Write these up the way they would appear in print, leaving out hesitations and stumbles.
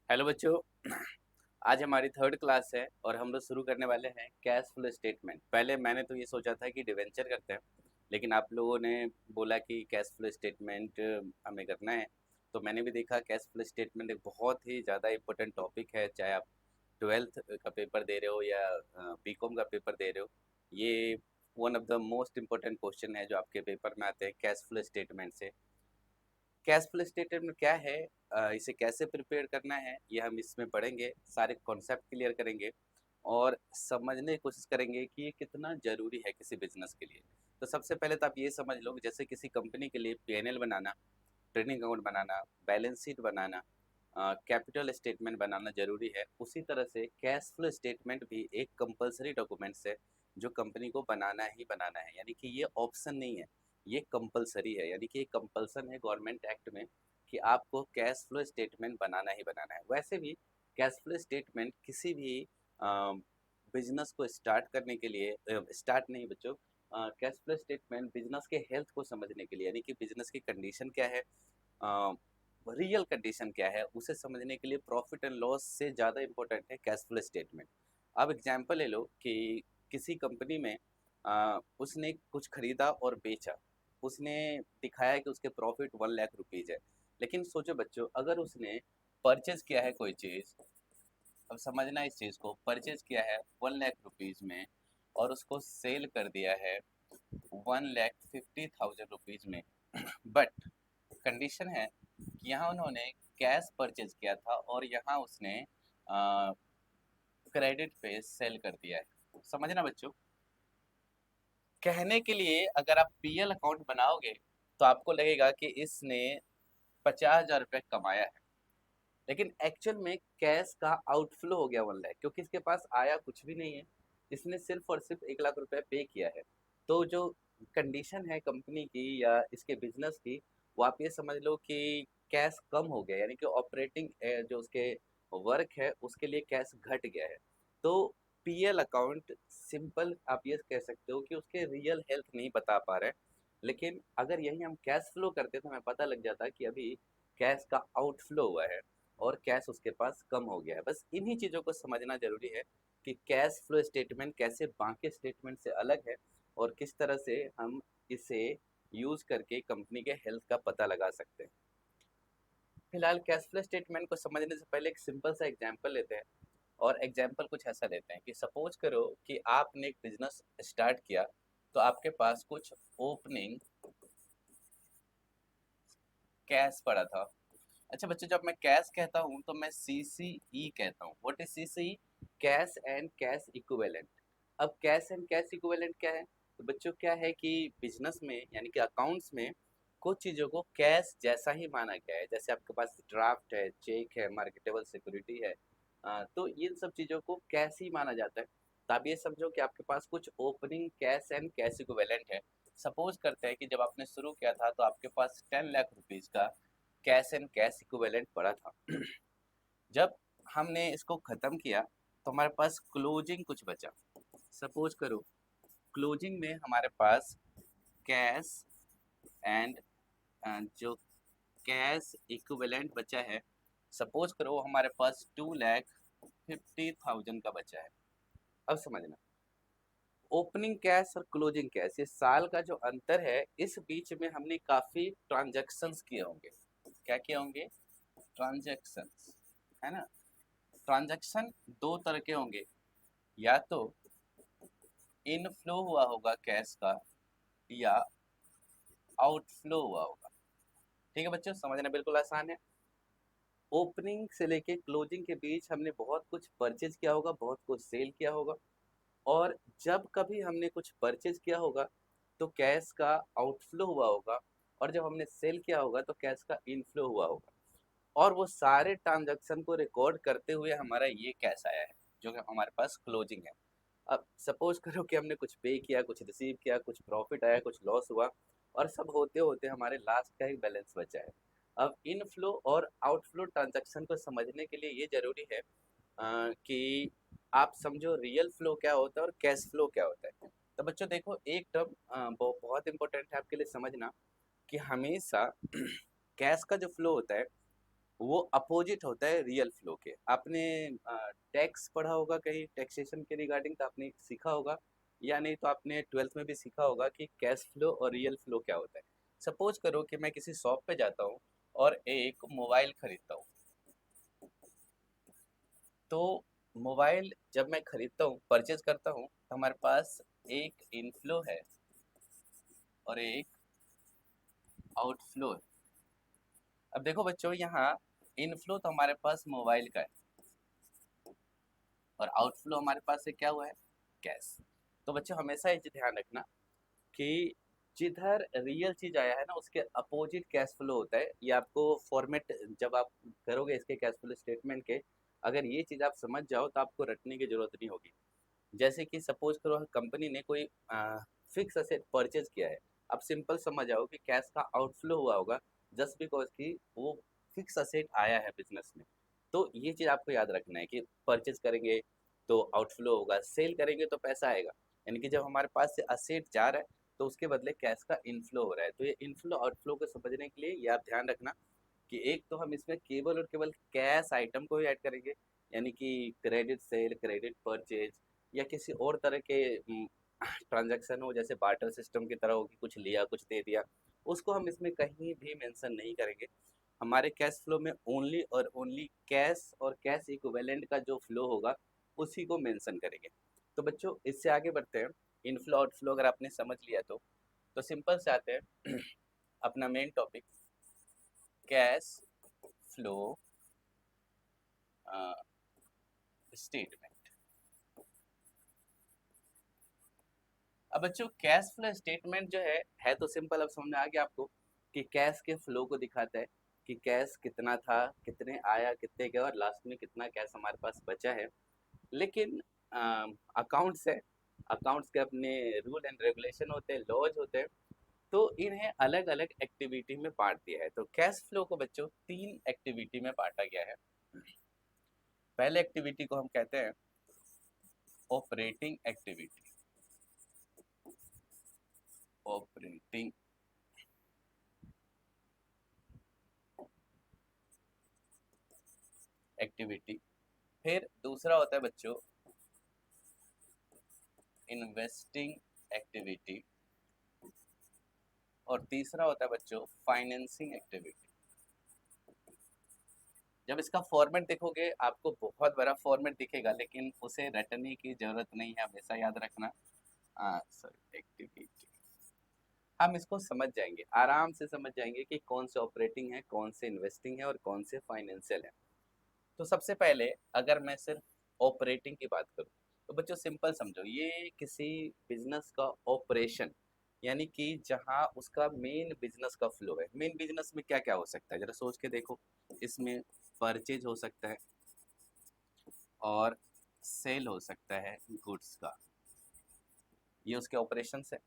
Hello बच्चों। आज हमारी थर्ड क्लास है और हम लोग शुरू करने वाले हैं कैश फ्लो स्टेटमेंट। पहले मैंने तो ये सोचा था कि डिवेंचर करते हैं, लेकिन आप लोगों ने बोला कि कैश फ्लो स्टेटमेंट हमें करना है। तो मैंने भी देखा कैश फ्लो स्टेटमेंट एक बहुत ही ज़्यादा इम्पोर्टेंट टॉपिक है, चाहे आप ट्वेल्थ का पेपर दे रहे हो या बीकॉम का पेपर दे रहे हो। ये one of the most important question है जो आपके पेपर में आते हैं कैश फ्लो स्टेटमेंट से। कैश फ्लो स्टेटमेंट क्या है, इसे कैसे प्रिपेयर करना है, ये हम इसमें पढ़ेंगे, सारे कॉन्सेप्ट क्लियर करेंगे और समझने की कोशिश करेंगे कि ये कितना ज़रूरी है किसी बिजनेस के लिए। तो सबसे पहले तो आप ये समझ लो कि जैसे किसी कंपनी के लिए पीएनएल बनाना, ट्रेडिंग अकाउंट बनाना, बैलेंस शीट बनाना, कैपिटल स्टेटमेंट बनाना ज़रूरी है, उसी तरह से कैश फ्लो स्टेटमेंट भी एक कंपलसरी डॉक्यूमेंट्स है जो कंपनी को बनाना ही बनाना है। यानी कि ये ऑप्शन नहीं है, ये कंपलसरी है। यानी कि एक कंपल्सन है गवर्नमेंट एक्ट में कि आपको कैश फ्लो स्टेटमेंट बनाना ही बनाना है। वैसे भी कैश फ्लो स्टेटमेंट किसी भी बिजनेस को स्टार्ट करने के लिए, स्टार्ट नहीं बच्चों, कैश फ्लो स्टेटमेंट बिजनेस के हेल्थ को समझने के लिए, यानी कि बिजनेस की कंडीशन क्या है, रियल कंडीशन क्या है, उसे समझने के लिए प्रॉफिट एंड लॉस से ज़्यादा इम्पोर्टेंट है कैश फ्लो स्टेटमेंट। अब एग्जांपल ले लो कि किसी कंपनी में उसने कुछ खरीदा और बेचा, उसने दिखाया कि उसके प्रॉफिट 1 लाख रुपीज़ है। लेकिन सोचो बच्चों, अगर उसने परचेज किया है कोई चीज़, अब समझना इस चीज़ को, परचेज किया है 1 लाख रुपीज़ में और उसको सेल कर दिया है 1,50,000 रुपीज़ में। बट कंडीशन है कि यहाँ उन्होंने कैश परचेज किया था और यहाँ उसने क्रेडिट पे सेल कर दिया है। समझना बच्चों, कहने के लिए अगर आप पीएल अकाउंट बनाओगे तो आपको लगेगा कि इसने 50,000 रुपये कमाया है, लेकिन एक्चुअल में कैश का आउटफ्लो हो गया 1 लाख, क्योंकि इसके पास आया कुछ भी नहीं है। इसने सिर्फ और सिर्फ 1 लाख रुपए पे किया है। तो जो कंडीशन है कंपनी की या इसके बिजनेस की, वो आप ये समझ लो कि कैश कम हो गया, यानी कि ऑपरेटिंग जो उसके वर्क है उसके लिए कैश घट गया है। तो पीएल अकाउंट सिंपल आप ये कह सकते हो कि उसके रियल हेल्थ नहीं बता पा रहे हैं। लेकिन अगर यही हम कैश फ्लो करते तो हमें पता लग जाता कि अभी कैश का आउटफ्लो हुआ है और कैश उसके पास कम हो गया है। बस इन्हीं चीज़ों को समझना जरूरी है कि कैश फ्लो स्टेटमेंट कैसे बाकी स्टेटमेंट से अलग है और किस तरह से हम इसे यूज करके कंपनी के हेल्थ का पता लगा सकते हैं। फिलहाल कैश फ्लो स्टेटमेंट को समझने से पहले एक सिंपल सा एग्जांपल लेते हैं। और एग्जांपल कुछ ऐसा लेते हैं कि सपोज करो कि आपने एक बिजनेस स्टार्ट किया, तो आपके पास कुछ ओपनिंग कैश पड़ा था। अच्छा बच्चों, जब मैं कैश कहता हूँ तो मैं सीसीई कहता हूँ। What is CCE? Cash and cash equivalent. अब कैश एंड कैश इक्विवेलेंट क्या है? तो बच्चों क्या है कि बिजनेस में यानी कि अकाउंट्स में कुछ चीज़ों को कैश जैसा ही माना गया है। जैसे आपके पास ड्राफ्ट है, चेक है, मार्केटेबल सिक्योरिटी है, तो इन सब चीज़ों को कैश ही माना जाता है। तो आप ये समझो कि आपके पास कुछ opening cash and cash equivalent है। सपोज करते हैं कि जब आपने शुरू किया था तो आपके पास 10 लाख रुपीज़ का कैश एंड कैश इक्विवेलेंट पड़ा था। जब हमने इसको खत्म किया तो हमारे पास क्लोजिंग कुछ बचा। सपोज करो क्लोजिंग में हमारे पास कैश एंड जो कैश इक्विवेलेंट बचा है, सपोज करो हमारे पास 2,50,000 का बचा है। अब समझना, ओपनिंग कैश और क्लोजिंग कैश, ये साल का जो अंतर है, इस बीच में हमने काफी ट्रांजैक्शंस किए होंगे। क्या किए होंगे? ट्रांजैक्शंस, है ना। ट्रांजैक्शन दो तरह के होंगे, या तो इनफ्लो हुआ होगा कैश का या आउटफ्लो हुआ होगा। ठीक है बच्चों, समझना बिल्कुल आसान है। ओपनिंग से लेके क्लोजिंग के बीच हमने बहुत कुछ परचेज किया होगा, बहुत कुछ सेल किया होगा, और जब कभी हमने कुछ परचेज किया होगा तो कैश का आउटफ्लो हुआ होगा, और जब हमने सेल किया होगा तो कैश का इनफ्लो हुआ होगा। और वो सारे ट्रांजैक्शन को रिकॉर्ड करते हुए हमारा ये कैश आया है जो कि हमारे पास क्लोजिंग है। अब सपोज करो कि हमने कुछ पे किया, कुछ रिसीव किया, कुछ प्रॉफिट आया, कुछ लॉस हुआ, और सब होते होते हमारे लास्ट का ही बैलेंस बचा है। अब इनफ्लो और आउटफ्लो ट्रांजैक्शन को समझने के लिए ये जरूरी है कि आप समझो रियल फ्लो क्या होता है और कैश फ्लो क्या होता है। तो बच्चों देखो, एक टर्म बहुत इंपॉर्टेंट है आपके लिए समझना कि हमेशा कैश का जो फ्लो होता है वो अपोजिट होता है रियल फ्लो के। आपने टैक्स पढ़ा होगा कहीं, टैक्सेशन के रिगार्डिंग तो आपने सीखा होगा, या नहीं तो आपने ट्वेल्थ में भी सीखा होगा कि कैश फ्लो और रियल फ्लो क्या होता है। सपोज करो कि मैं किसी शॉप पे जाता हूँ और एक मोबाइल खरीदता हूँ। तो मोबाइल जब मैं खरीदता हूँ, परचेज करता हूँ, तो हमारे पास एक इनफ्लो है और एक आउटफ्लो है। अब देखो बच्चों, यहाँ इनफ्लो तो हमारे पास मोबाइल का है और आउटफ्लो हमारे पास से क्या हुआ है, कैश। तो बच्चों हमेशा ये ध्यान रखना कि जिधर रियल चीज आया है ना, उसके अपोजिट कैश फ्लो होता है। ये आपको फॉर्मेट जब आप करोगे इसके कैश फ्लो स्टेटमेंट के, अगर ये चीज आप समझ जाओ तो आपको रटने की जरूरत नहीं होगी। जैसे कि सपोज करो कंपनी ने कोई फिक्स असेट परचेज किया है, आप सिंपल समझ जाओ कि कैश का आउटफ्लो हुआ होगा जस्ट बिकॉज कि वो फिक्स असेट आया है बिजनेस में। तो ये चीज आपको याद रखना है कि परचेज करेंगे तो आउटफ्लो होगा, सेल करेंगे तो पैसा आएगा। यानी कि जब हमारे पास से असेट जा रहा है तो उसके बदले कैश का इनफ्लो हो रहा है। तो ये इनफ्लो आउटफ्लो को समझने के लिए ये आप ध्यान रखना कि एक तो हम इसमें केवल और केवल कैश आइटम को ही ऐड करेंगे, यानी कि क्रेडिट सेल, क्रेडिट परचेज, या किसी और तरह के ट्रांजैक्शन हो जैसे बार्टर सिस्टम की तरह हो कि कुछ लिया कुछ दे दिया, उसको हम इसमें कहीं भी मेंशन नहीं करेंगे। हमारे कैश फ्लो में ओनली और ओनली कैश और कैश इक्विवेलेंट का जो फ्लो होगा उसी को मेंशन करेंगे। तो बच्चों इससे आगे बढ़ते हैं। इनफ्लो आउटफ्लो अगर आपने समझ लिया तो सिंपल से आते हैं अपना main topic, cash flow statement. अब बच्चों कैश फ्लो स्टेटमेंट जो है तो सिंपल, अब समझ में आ गया आपको कि कैश के फ्लो को दिखाता है कि कैश कितना था, कितने आया, कितने गया और लास्ट में कितना कैश हमारे पास बचा है। लेकिन अकाउंट्स है, अकाउंट्स के अपने रूल एंड रेगुलेशन होते हैं, लॉज होते हैं, तो इन्हें अलग अलग एक्टिविटी में बांट दिया है। तो कैश फ्लो को बच्चों तीन एक्टिविटी में बांटा गया है। पहले एक्टिविटी को हम कहते हैं ऑपरेटिंग एक्टिविटी। Operating activity. फिर दूसरा होता है बच्चों इन्वेस्टिंग एक्टिविटी। और तीसरा होता है बच्चों फाइनेंसिंग एक्टिविटी। जब इसका फॉर्मेट देखोगे आपको बहुत बड़ा फॉर्मेट दिखेगा, लेकिन उसे रटने की जरूरत नहीं है, हमेशा याद रखना। सॉरी, एक्टिविटी हम इसको समझ जाएंगे, आराम से समझ जाएंगे कि कौन से ऑपरेटिंग है, कौन से इन्वेस्टिंग है और कौन से फाइनेंशियल है। तो सबसे पहले अगर मैं सिर्फ ऑपरेटिंग की बात करूं तो बच्चों सिंपल समझो, ये किसी बिजनेस का ऑपरेशन, यानी कि जहां उसका मेन बिजनेस का फ्लो है। मेन बिजनेस में क्या क्या हो सकता है जरा सोच के देखो। इसमें परचेज हो सकता है और सेल हो सकता है गुड्स का, ये उसके ऑपरेशंस है।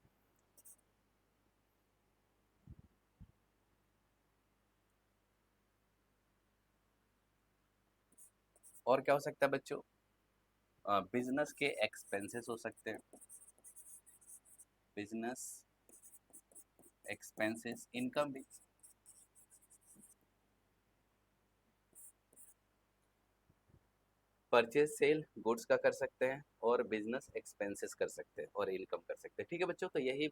और क्या हो सकता है बच्चों, बिजनेस के एक्सपेंसेस हो सकते हैं, बिजनेस एक्सपेंसेस, इनकम भी। परचेज सेल गुड्स का कर सकते हैं और बिजनेस एक्सपेंसेस कर सकते हैं और इनकम कर सकते हैं। ठीक है बच्चों, तो यही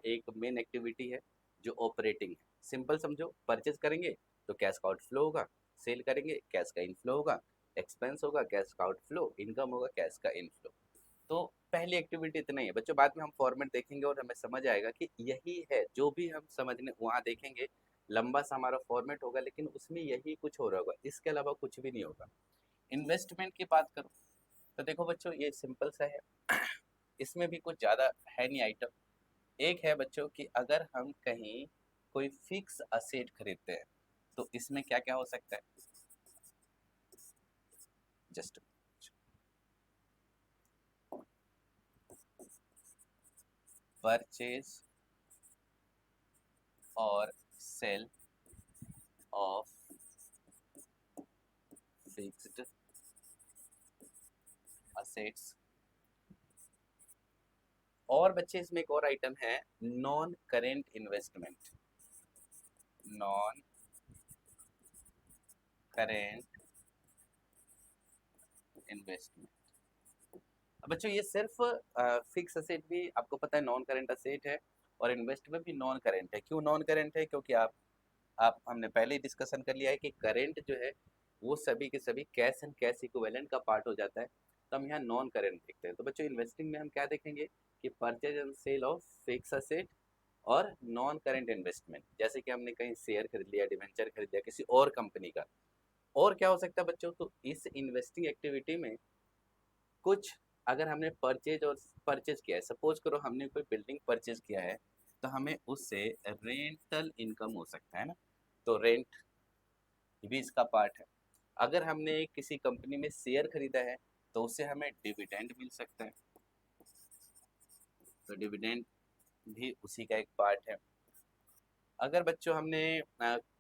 एक मेन एक्टिविटी है जो ऑपरेटिंग है। सिंपल समझो, परचेज करेंगे तो कैश का आउटफ्लो होगा, सेल करेंगे कैश का इनफ्लो होगा, एक्सपेंस होगा कैश का आउटफ्लो, इनकम होगा कैश का इनफ्लो। तो पहली एक्टिविटी इतना ही है बच्चों, बाद में हम फॉर्मेट देखेंगे और हमें समझ आएगा कि यही है जो भी हम समझने वहाँ देखेंगे। लंबा सा हमारा फॉर्मेट होगा लेकिन उसमें यही कुछ हो रहा होगा, इसके अलावा कुछ भी नहीं होगा। इन्वेस्टमेंट की बात करूं तो देखो बच्चों ये सिंपल सा है, इसमें भी कुछ ज़्यादा है नहीं आइटम। एक है बच्चों कि अगर हम कहीं कोई फिक्स असेट खरीदते हैं तो इसमें क्या क्या हो सकता है, जस्ट परचेज और सेल ऑफ फिक्स्ड असेट्स। और बच्चे इसमें एक और आइटम है, non current investment. Non current investment. अब बच्चों ये सिर्फ फिक्स असेट भी आपको पता है नॉन करेंट असेट है, और इन्वेस्टमेंट भी नॉन करेंट है। क्यों नॉन करेंट है? क्योंकि आप हमने पहले ही डिस्कशन कर लिया है कि करेंट जो है वो सभी के सभी कैश एंड कैश इक्विवेलेंट का पार्ट हो जाता है, तो हम यहाँ नॉन करेंट देखते हैं। तो बच्चों इन्वेस्टिंग में हम क्या देखेंगे कि purchase and sale of fix asset और नॉन करेंट इन्वेस्टमेंट, जैसे कि हमने कहीं शेयर खरीद लिया, डिवेंचर खरीद लिया किसी और कंपनी का। और क्या हो सकता है बच्चों? तो इस इन्वेस्टिंग एक्टिविटी में कुछ, अगर हमने परचेज किया है, सपोज करो हमने कोई बिल्डिंग परचेज किया है, तो हमें उससे रेंटल इनकम हो सकता है ना, तो रेंट भी इसका पार्ट है। अगर हमने किसी कंपनी में शेयर खरीदा है तो उससे हमें डिविडेंड मिल सकता है, तो डिविडेंड भी उसी का एक पार्ट है। अगर बच्चों हमने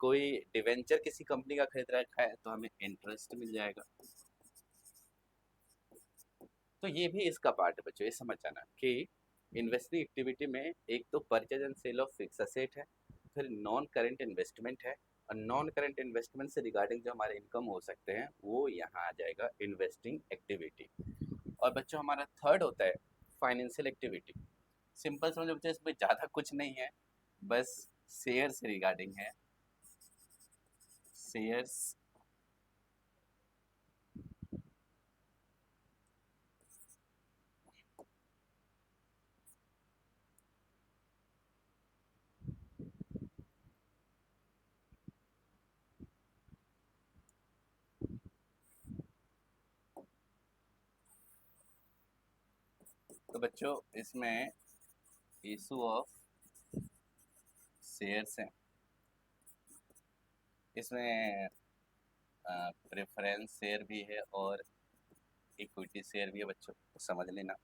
कोई डिवेंचर किसी कंपनी का खरीद रखा है तो हमें इंटरेस्ट मिल जाएगा, तो ये भी इसका पार्ट है बच्चों। ये समझ जाना कि इन्वेस्टिंग एक्टिविटी में एक तो purchase and sale of fix asset है, फिर नॉन करेंट इन्वेस्टमेंट है, और नॉन करेंट इन्वेस्टमेंट से रिगार्डिंग जो हमारे इनकम हो सकते हैं वो यहाँ आ जाएगा इन्वेस्टिंग एक्टिविटी। और बच्चों हमारा थर्ड होता है फाइनेंशियल एक्टिविटी। सिंपल समझो बच्चों, इसमें ज़्यादा कुछ नहीं है, बस शेयर से रिगार्डिंग है। शेयर्स तो बच्चों इसमें इशू ऑफ शेयर्स है, इसमें प्रेफरेंस शेयर भी है और इक्विटी शेयर भी है बच्चों, तो समझ लेना।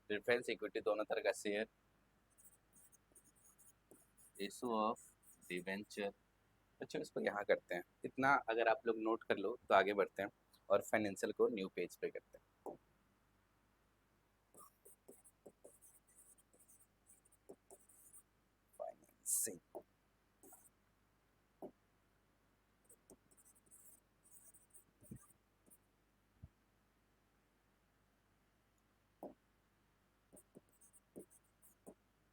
प्रेफरेंस इक्विटी दोनों तरह का शेयर, इशू ऑफ डिवेंचर। बच्चों इसको यहाँ करते हैं, इतना अगर आप लोग नोट कर लो तो आगे बढ़ते हैं और फाइनेंशियल को न्यू पेज पे करते हैं। फाइनेंसिंग,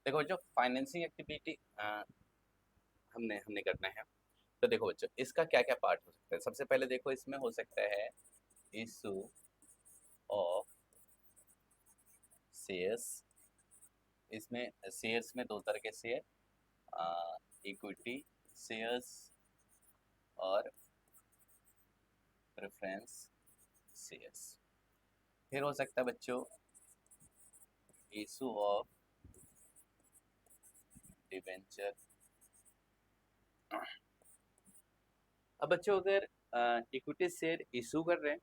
देखो जो फाइनेंसिंग एक्टिविटी हमने हमने करना है, तो देखो बच्चों इसका क्या क्या पार्ट हो सकता है। सबसे पहले देखो इसमें हो सकता है इशू ऑफ शेयर्स। इसमें शेयर्स में दो तरह के शेयर, इक्विटी शेयर्स और प्रेफरेंस शेयर्स। फिर हो सकता है बच्चों इशू ऑफ डिवेंचर। अब बच्चों अगर इक्विटी शेयर इशू कर रहे हैं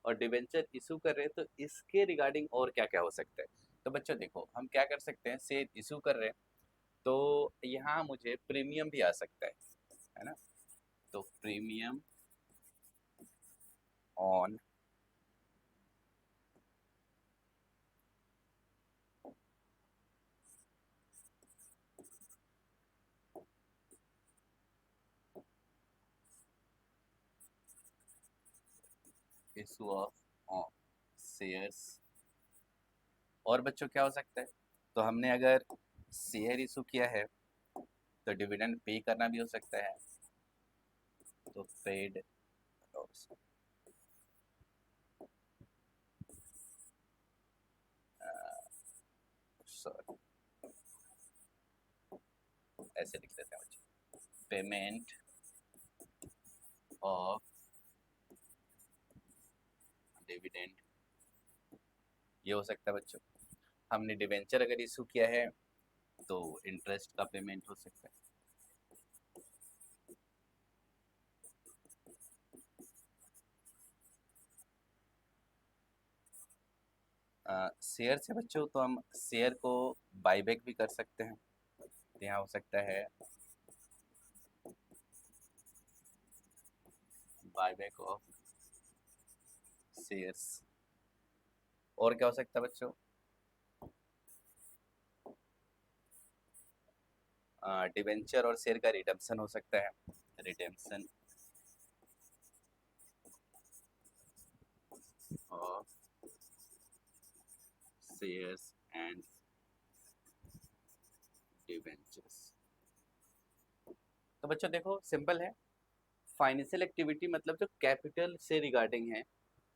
और डिवेंचर इशू कर रहे हैं तो इसके रिगार्डिंग और क्या क्या हो सकता है। तो बच्चों देखो हम क्या कर सकते हैं, शेयर इशू कर रहे हैं तो यहाँ मुझे प्रीमियम भी आ सकता है ना, तो premium on issue of shares. और बच्चों क्या हो सकता है, तो हमने अगर शेयर इशू किया है तो डिविडेंड पे करना भी हो सकता है, तो पेड सॉरी ऐसे लिख देते हैं बच्चों, पेमेंट ऑफ डिविडेंड, ये हो सकता है बच्चों। हमने डिवेंचर अगर इशू किया है तो इंटरेस्ट का पेमेंट हो सकता है। शेयर से बच्चों तो हम शेयर को बाईबैक भी कर सकते हैं, तो यहाँ हो सकता है बाईबैक ऑफ शेयर्स। और क्या हो सकता है बच्चों, डिवेंचर और शेयर का रिडम्पशन हो सकता है, redemption of shares and debentures. तो बच्चों देखो सिंपल है, फाइनेंशियल एक्टिविटी मतलब जो कैपिटल से रिगार्डिंग है,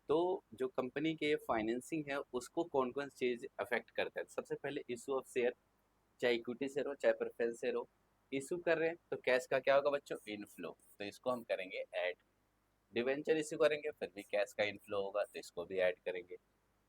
तो जो कंपनी के फाइनेंसिंग है उसको कौन कौन चीज अफेक्ट करता है। सबसे पहले इशू ऑफ शेयर, चाहे इक्विटी शेयर हो चाहे प्रेफरेंस शेयर हो, इशू कर रहे हैं तो कैश का क्या होगा बच्चों, इनफ्लो, तो इसको हम करेंगे ऐड। डिवेंचर इशू करेंगे फिर भी कैश का इनफ्लो होगा तो इसको भी ऐड करेंगे।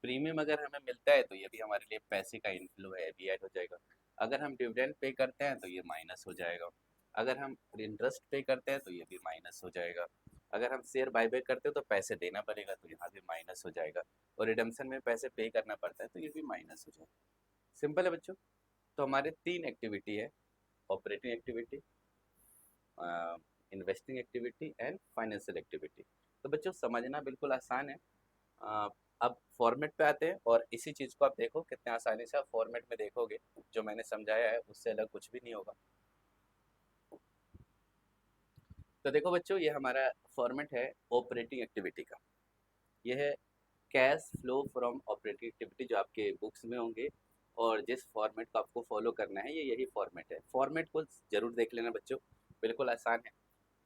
प्रीमियम अगर हमें मिलता है तो ये भी हमारे लिए पैसे का इनफ्लो है, भी ऐड हो जाएगा। अगर हम डिविडेंड पे करते हैं तो ये माइनस हो जाएगा। अगर हम इंटरेस्ट पे करते हैं तो ये भी माइनस हो जाएगा। अगर हम शेयर बायबैक करते हैं तो पैसे देना पड़ेगा तो यहाँ भी माइनस हो जाएगा। और रिडम्पशन में पैसे पे करना पड़ता है तो ये भी माइनस हो जाएगा। सिंपल है बच्चों। तो हमारे तीन एक्टिविटी है, operating activity, investing activity and financial activity. तो बच्चों समझना बिल्कुल आसान है। अ, अब फॉर्मेट पे आते हैं और इसी चीज़ को आप देखो कितने आसानी से आप फॉर्मेट में देखोगे, जो मैंने समझाया है उससे अलग कुछ भी नहीं होगा। तो देखो बच्चों ये हमारा फॉर्मेट है ऑपरेटिंग एक्टिविटी का। ये है cash flow from operating activity, जो आपके बुक्स में होंगे, और जिस फॉर्मेट को आपको फॉलो करना है ये यही फॉर्मेट है। फॉर्मेट को जरूर देख लेना बच्चों, बिल्कुल आसान है।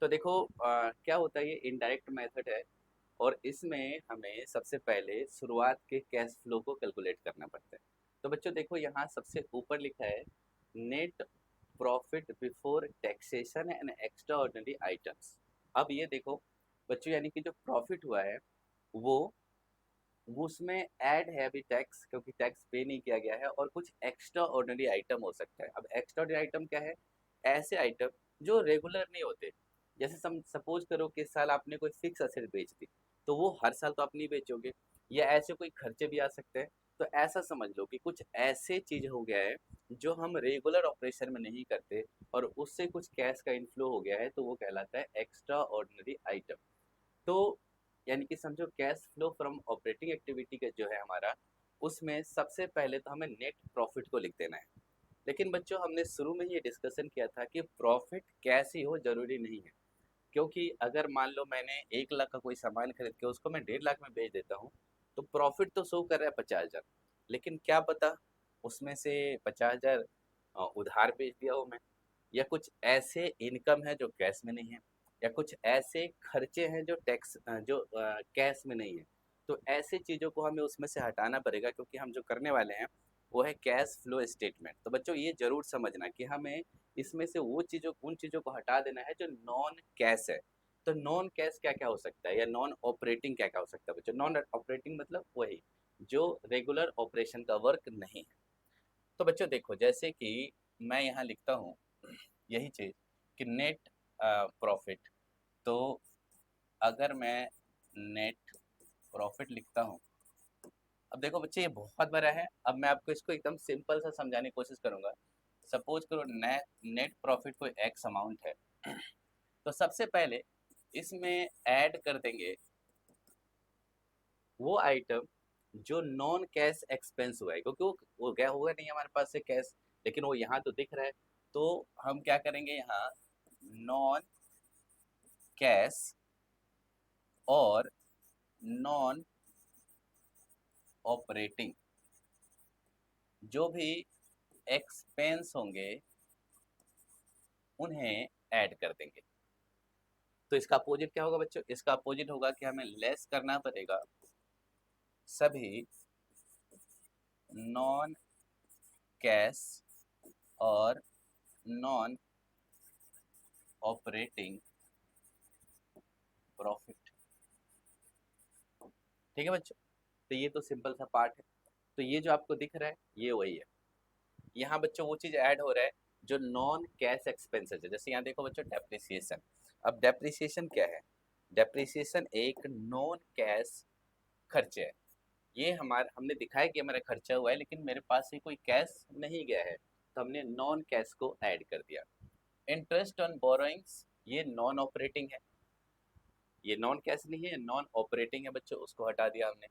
तो देखो क्या होता है, ये इनडायरेक्ट मेथड है और इसमें हमें सबसे पहले शुरुआत के कैश फ्लो को कैलकुलेट करना पड़ता है। तो बच्चों देखो यहाँ सबसे ऊपर लिखा है net profit before taxation and extra ordinary items. अब ये देखो बच्चों, यानी कि जो प्रॉफिट हुआ है वो उसमें ऐड है अभी टैक्स, क्योंकि टैक्स पे नहीं किया गया है, और कुछ एक्स्ट्रा ऑर्डिनरी आइटम हो सकता है। अब एक्स्ट्रा ऑर्डिनरी आइटम क्या है, ऐसे आइटम जो रेगुलर नहीं होते। जैसे सपोज करो कि इस साल आपने कोई फिक्स असेट बेच दी, तो वो हर साल तो आप नहीं बेचोगे, या ऐसे कोई खर्चे भी आ सकते हैं। तो ऐसा समझ लो कि कुछ ऐसे चीज हो गया है जो हम रेगुलर ऑपरेशन में नहीं करते और उससे कुछ कैश का इनफ्लो हो गया है, तो वो कहलाता है एक्स्ट्रा ऑर्डिनरी आइटम। तो यानी कि समझो cash flow from operating activity का जो है हमारा, उसमें सबसे पहले तो हमें नेट प्रॉफिट को लिख देना है। लेकिन बच्चों हमने शुरू में ये डिस्कशन किया था कि प्रॉफिट कैसे हो जरूरी नहीं है, क्योंकि अगर मान लो मैंने 1 लाख का कोई सामान खरीद के उसको मैं 1.5 लाख में बेच देता हूँ, तो प्रॉफिट तो शो कर रहा है 50,000, लेकिन क्या पता उसमें से 50,000 उधार बेच दिया हो मैं, या कुछ ऐसे इनकम है जो कैश में नहीं है, या कुछ ऐसे खर्चे हैं जो जो कैश में नहीं है। तो ऐसे चीज़ों को हमें उसमें से हटाना पड़ेगा, क्योंकि हम जो करने वाले हैं वो है कैश फ्लो स्टेटमेंट। तो बच्चों ये जरूर समझना कि हमें इसमें से वो चीज़ों उन चीज़ों को हटा देना है जो नॉन कैश है। तो नॉन कैश क्या क्या हो सकता है, या नॉन ऑपरेटिंग क्या क्या हो सकता है बच्चों। नॉन ऑपरेटिंग मतलब वही जो रेगुलर ऑपरेशन का वर्क नहीं है। तो बच्चों देखो जैसे कि मैं यहाँ लिखता हूँ यही चीज़ कि नेट प्रॉफिट। तो अगर मैं नेट प्रॉफिट लिखता हूँ, अब देखो बच्चे ये बहुत बड़ा है, अब मैं आपको इसको एकदम सिंपल सा समझाने की कोशिश करूंगा। सपोज करो नेट प्रॉफिट कोई एक्स अमाउंट है, तो सबसे पहले इसमें ऐड कर देंगे वो आइटम जो नॉन कैश एक्सपेंस हुआ है, क्योंकि वो गया हुआ नहीं हमारे पास से कैश, लेकिन वो यहाँ तो दिख रहा है। तो हम क्या करेंगे यहाँ, नॉन कैश और नॉन ऑपरेटिंग जो भी एक्सपेंस होंगे उन्हें ऐड कर देंगे। तो इसका अपोजिट क्या होगा बच्चों, इसका अपोजिट होगा कि हमें लेस करना पड़ेगा सभी नॉन कैश और नॉन ऑपरेटिंग प्रॉफिट। ठीक है बच्चों, तो ये तो सिंपल सा पार्ट है। तो ये जो आपको दिख रहा है ये वही है। यहाँ बच्चों वो चीज ऐड हो रहा है जो नॉन कैश एक्सपेंसेस है। जैसे यहाँ देखो बच्चों डेप्रिसिएशन। अब डेप्रिसिएशन क्या है, डेप्रिसिएशन एक नॉन कैश खर्चे है। ये हमारा हमने दिखाया कि हमारा खर्चा हुआ है, लेकिन मेरे पास से कोई कैश नहीं गया है, तो हमने नॉन कैश को ऐड कर दिया। इंटरेस्ट ऑन बोरोइंग्स ये नॉन ऑपरेटिंग है, ये नॉन कैश नहीं है, नॉन ऑपरेटिंग है बच्चों, उसको हटा दिया हमने।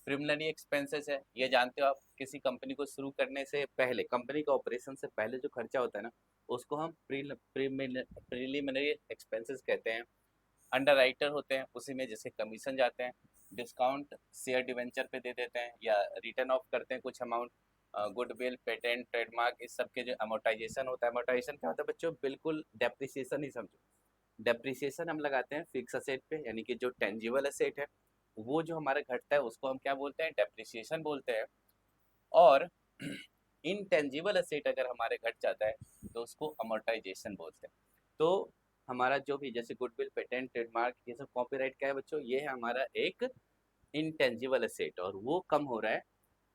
प्रिलिमिनरी एक्सपेंसेस है, ये जानते हो आप किसी कंपनी को शुरू करने से पहले, कंपनी का ऑपरेशन से पहले जो खर्चा होता है ना, उसको हम प्रीलिमिनरी एक्सपेंसेस कहते हैं। अंडर राइटर होते हैं, उसी में जैसे कमीशन जाते हैं, डिस्काउंट शेयर डिवेंचर पे दे देते हैं या रिटर्न ऑफ करते हैं कुछ अमाउंट, गुडविल, पेटेंट, ट्रेडमार्क, इस सब के जो अमोर्टाइजेशन होता है। अमोर्टाइजेशन क्या होता है बच्चों? बिल्कुल डेप्रिसिएशन ही समझो। डेप्रिसिएशन हम लगाते हैं फिक्स असेट पे, यानी कि जो टेंजिबल असेट है वो जो हमारा घटता है उसको हम क्या बोलते हैं? डेप्रिसिएशन बोलते हैं। और इनटेंजिबल असेट अगर हमारे घट जाता है तो उसको अमोर्टाइजेशन बोलते हैं। तो हमारा जो भी जैसे गुडविल, पेटेंट, ट्रेडमार्क, ये सब कॉपीराइट क्या है बच्चों? ये है हमारा एक इनटेंजिबल असेट और वो कम हो रहा है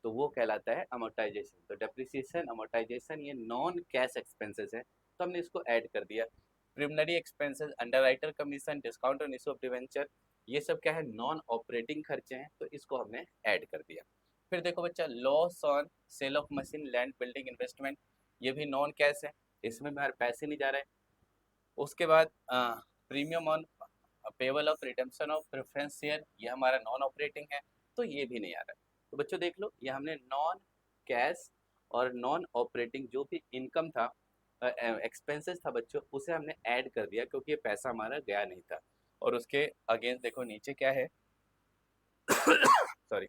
तो वो कहलाता है अमोर्टाइजेशन। तो डेप्रिसिएशन, अमोर्टाइजेशन ये नॉन कैश एक्सपेंसेस है, तो हमने इसको ऐड कर दिया। Preliminary expenses, underwriter commission, discount on issue of debenture, ये सब क्या है? नॉन ऑपरेटिंग खर्चे हैं, तो इसको हमने ऐड कर दिया। फिर देखो बच्चा, loss on sale of machine, land, building, investment, ये भी नॉन कैश है, इसमें हमारे पैसे नहीं जा रहे। उसके बाद premium on payable of redemption of preference share, ये हमारा नॉन ऑपरेटिंग है, तो ये भी नहीं आ रहा है। तो बच्चों देख लो, ये हमने नॉन कैश और नॉन ऑपरेटिंग जो भी इनकम था, एक्सपेंसेस था बच्चों, उसे हमने ऐड कर दिया क्योंकि ये पैसा हमारा गया नहीं था। और उसके अगेंस्ट देखो नीचे क्या है सॉरी,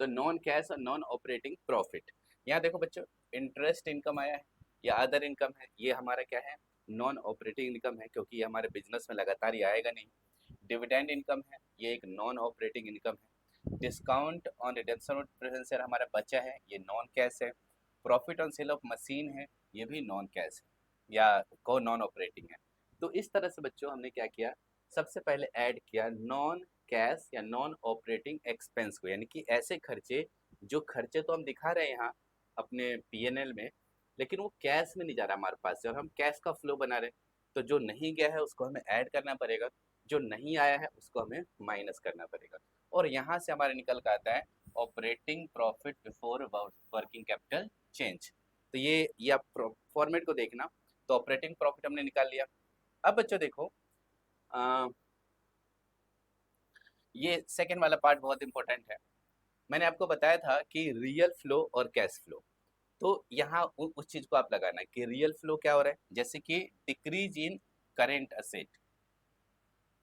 तो नॉन कैश और नॉन ऑपरेटिंग प्रॉफिट। यहाँ देखो बच्चों, इंटरेस्ट इनकम आया है या अदर इनकम है, ये हमारा क्या है? नॉन ऑपरेटिंग इनकम है, क्योंकि ये हमारे बिजनेस में लगातार ये आएगा नहीं। डिविडेंड इनकम है, ये एक नॉन ऑपरेटिंग इनकम है। Discount on redemption of preference share हमारा बचा है, ये नॉन कैश है। Profit on sale of machine है, ये भी नॉन कैश है या को नॉन ऑपरेटिंग है। तो इस तरह से बच्चों हमने क्या किया? सबसे पहले ऐड किया नॉन कैश या नॉन ऑपरेटिंग एक्सपेंस को, यानी कि ऐसे खर्चे जो खर्चे तो हम दिखा रहे हैं यहाँ अपने पीएनएल में, लेकिन वो कैश में नहीं जा रहा हमारे पास से, और हम कैश का फ्लो बना रहे हैं। तो जो नहीं गया है उसको हमें ऐड करना पड़ेगा, जो नहीं आया है उसको हमें माइनस करना पड़ेगा। और यहाँ से हमारे निकल कर आता है operating profit before working capital change. तो ये आप फॉर्मेट को देखना। तो ऑपरेटिंग प्रॉफिट हमने निकाल लिया। अब बच्चों देखो, आ, ये सेकेंड वाला पार्ट बहुत इंपॉर्टेंट है। मैंने आपको बताया था कि रियल फ्लो और कैश फ्लो, तो यहाँ उस चीज को आप लगाना कि रियल फ्लो क्या हो रहा है, जैसे कि डिक्रीज इन करेंट असेट।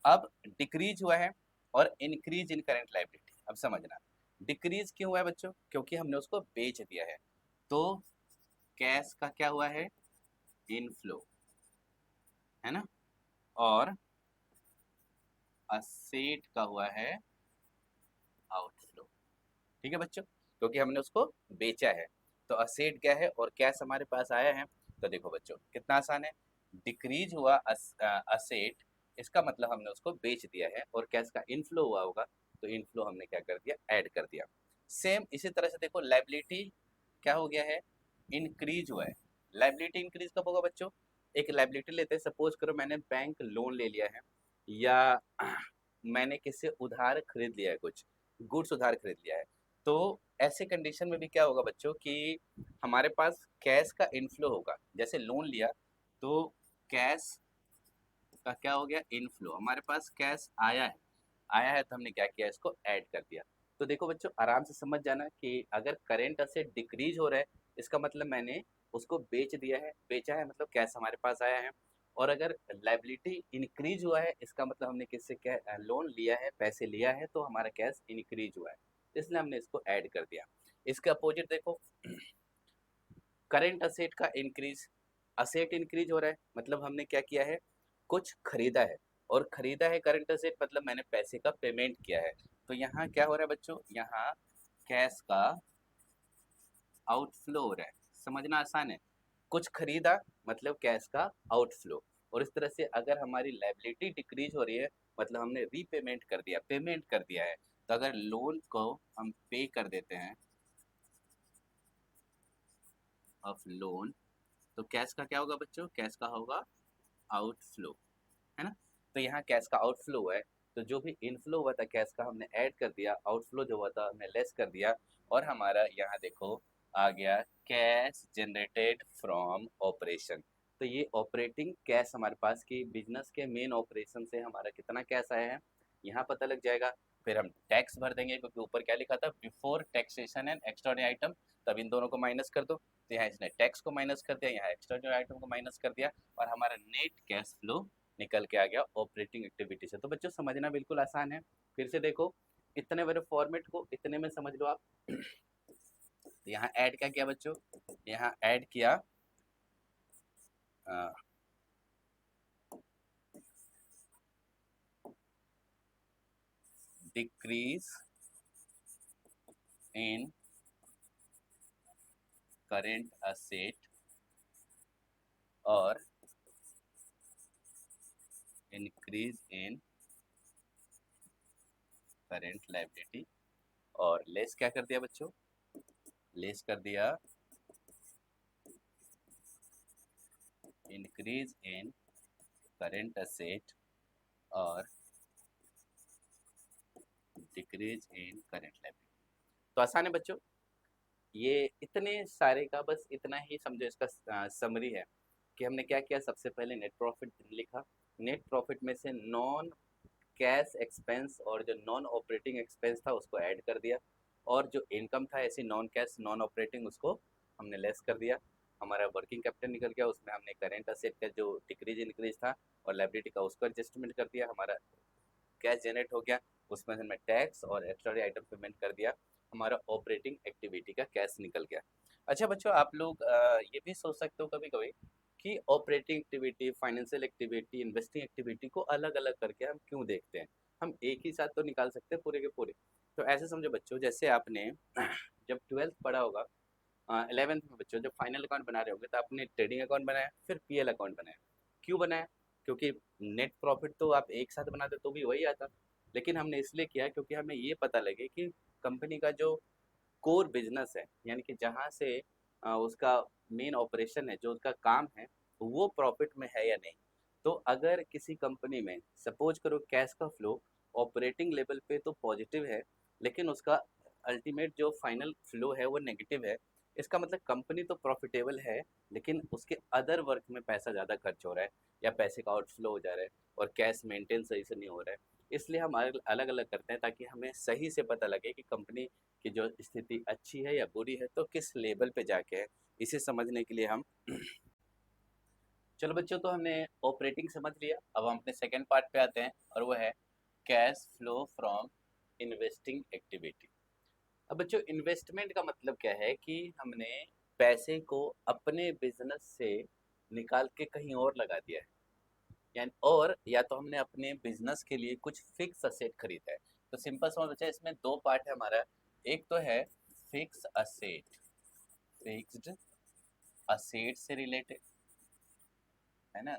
अब डिक्रीज हुआ है और इंक्रीज इन करेंट लायबिलिटी। अब समझना, डिक्रीज क्यों हुआ है बच्चों? क्योंकि हमने उसको बेच दिया है। तो कैश का क्या हुआ है? इनफ्लो, है ना। और असेट का हुआ है आउटफ्लो। ठीक है बच्चों, क्योंकि हमने उसको बेचा है। तो असेट क्या है और कैश हमारे पास आया है। तो देखो बच्चों कितना आसान है, डिक्रीज हुआ असेट, इसका मतलब हमने उसको बेच दिया है, और कैश का इनफ्लो हुआ होगा, तो इनफ्लो हमने क्या कर दिया? ऐड कर दिया। सेम इसी तरह से देखो, लायबिलिटी क्या हो गया है? इंक्रीज हुआ है। लायबिलिटी इंक्रीज कब होगा बच्चों? एक लायबिलिटी लेते हैं, सपोज करो मैंने बैंक लोन ले लिया है, या मैंने किसी उधार खरीद लिया है, कुछ गुड्स उधार खरीद लिया है। तो ऐसे कंडीशन में भी क्या होगा बच्चों कि हमारे पास कैश का इनफ्लो होगा। जैसे लोन लिया तो कैश का क्या हो गया? इनफ्लो, हमारे पास कैश आया है तो हमने क्या किया? इसको ऐड कर दिया। तो देखो बच्चों, आराम से समझ जाना कि अगर करेंट असेट डिक्रीज हो रहा है, इसका मतलब मैंने उसको बेच दिया है, बेचा है मतलब कैश हमारे पास आया है। और अगर लायबिलिटी इंक्रीज हुआ है, इसका मतलब हमने किससे क्या लोन लिया है, पैसे लिया है, तो हमारा कैश इंक्रीज हुआ है, इसलिए हमने इसको ऐड कर दिया। इसके अपोजिट देखो, करेंट असेट का इंक्रीज, असेट इंक्रीज हो रहा है मतलब हमने क्या किया है? कुछ खरीदा है, और खरीदा है करंट असेट मतलब मैंने पैसे का पेमेंट किया है। तो यहाँ क्या हो रहा है बच्चों? यहाँ कैश का आउटफ्लो हो रहा है। समझना आसान है, कुछ खरीदा मतलब कैश का आउटफ्लो। और इस तरह से अगर हमारी लायबिलिटी डिक्रीज हो रही है मतलब हमने रीपेमेंट कर दिया, पेमेंट कर दिया है। तो अगर लोन को हम पे कर देते हैं ऑफ लोन, तो कैश का क्या होगा बच्चों? कैश का होगा आउटफ्लो, है ना। तो यहाँ कैश का आउटफ्लो हुआ है, तो जो भी इनफ्लो हुआ था कैश का हमने ऐड कर दिया, आउटफ्लो जो हुआ था हमने लेस कर दिया। और हमारा यहाँ देखो आ गया कैश जनरेटेड फ्रॉम ऑपरेशन। तो ये ऑपरेटिंग कैश हमारे पास की बिजनेस के मेन ऑपरेशन से हमारा कितना कैश आया है, यहाँ पता लग जाएगा। फिर हम टैक्स भर देंगे, क्योंकि ऊपर क्या लिखा था? Before taxation and extraordinary item, तब इन दोनों को माइनस कर दो। तो यहाँ इसने टैक्स को माइनस कर दिया, यहाँ एक्स्ट्रा आइटम को माइनस कर दिया और हमारा नेट कैश फ्लो निकल के आ गया ऑपरेटिंग एक्टिविटी से। तो बच्चों समझना बिल्कुल आसान है। फिर से देखो, इतने बड़े फॉर्मेट को इतने में समझ लो आप। तो यहाँ ऐड क्या किया बच्चों, यहाँ ऐड किया डिक्रीज इन करेंट असेट और इंक्रीज इन करेंट लायबिलिटी, और लेस क्या कर दिया बच्चों, लेस कर दिया इंक्रीज इन करेंट असेट और डिक्रीज इन करेंट लायबिलिटी। तो आसान है बच्चों, ये इतने सारे का बस इतना ही समझो, इसका समरी है कि हमने क्या किया। सबसे पहले नेट प्रॉफिट लिखा, नेट प्रॉफिट में से नॉन कैश एक्सपेंस और जो नॉन ऑपरेटिंग एक्सपेंस था उसको ऐड कर दिया, और जो इनकम था ऐसी नॉन कैश नॉन ऑपरेटिंग उसको हमने लेस कर दिया। हमारा वर्किंग कैपिटल निकल गया, उसमें हमने करेंट असेट का जो डिक्रीज इंक्रीज था और लायबिलिटी का उसको एडजस्टमेंट कर दिया। हमारा कैश जनरेट हो गया, उसमें से हमने टैक्स और एक्स्ट्रा आइटम पेमेंट कर दिया, हमारा ऑपरेटिंग एक्टिविटी का कैश निकल गया। अच्छा बच्चों, आप लोग ये भी सोच सकते हो कभी कभी कि operating activity, financial activity, investing activity को अलग अलग करके हम क्यों देखते हैं, हम एक ही साथ तो निकाल सकते हैं पूरे के पूरे। तो ऐसे समझो बच्चों, जैसे आपने जब 12th पढ़ा होगा, 11th में बच्चों जब फाइनल अकाउंट बना रहे होंगे तो आपने ट्रेडिंग अकाउंट बनाया, फिर पीएल अकाउंट बनाया। क्यों बनाया? क्योंकि नेट प्रॉफिट तो आप एक साथ बनाते तो भी वही आता, लेकिन हमने इसलिए किया क्योंकि हमें ये पता लगे कि कंपनी का जो कोर बिजनेस है, यानी कि जहाँ से उसका मेन ऑपरेशन है, जो उसका काम है, वो प्रॉफिट में है या नहीं। तो अगर किसी कंपनी में सपोज करो कैश का फ्लो ऑपरेटिंग लेवल पे तो पॉजिटिव है, लेकिन उसका अल्टीमेट जो फाइनल फ्लो है वो नेगेटिव है, इसका मतलब कंपनी तो प्रॉफिटेबल है, लेकिन उसके अदर वर्क में पैसा ज़्यादा खर्च हो रहा है या पैसे का आउटफ्लो हो जा रहा है और कैश मेंटेन सही से नहीं हो रहा है। इसलिए हम अलग अलग करते हैं ताकि हमें सही से पता लगे कि कंपनी की जो स्थिति अच्छी है या बुरी है, तो किस लेवल पे जाके है। इसे समझने के लिए हम चलो बच्चों, तो हमने ऑपरेटिंग समझ लिया, अब हम अपने सेकेंड पार्ट पे आते हैं और वो है cash flow from investing activity. अब बच्चों, इन्वेस्टमेंट का मतलब क्या है कि हमने पैसे को अपने बिजनेस से निकाल के कहीं और लगा दिया है, यानी और या तो हमने अपने बिजनेस के लिए कुछ फिक्स असेट खरीदा है। तो सिंपल समझ बच्चा, इसमें दो पार्ट है हमारा, एक तो है फिक्स असेट, फिक्स्ड असेट से रिलेटेड है ना,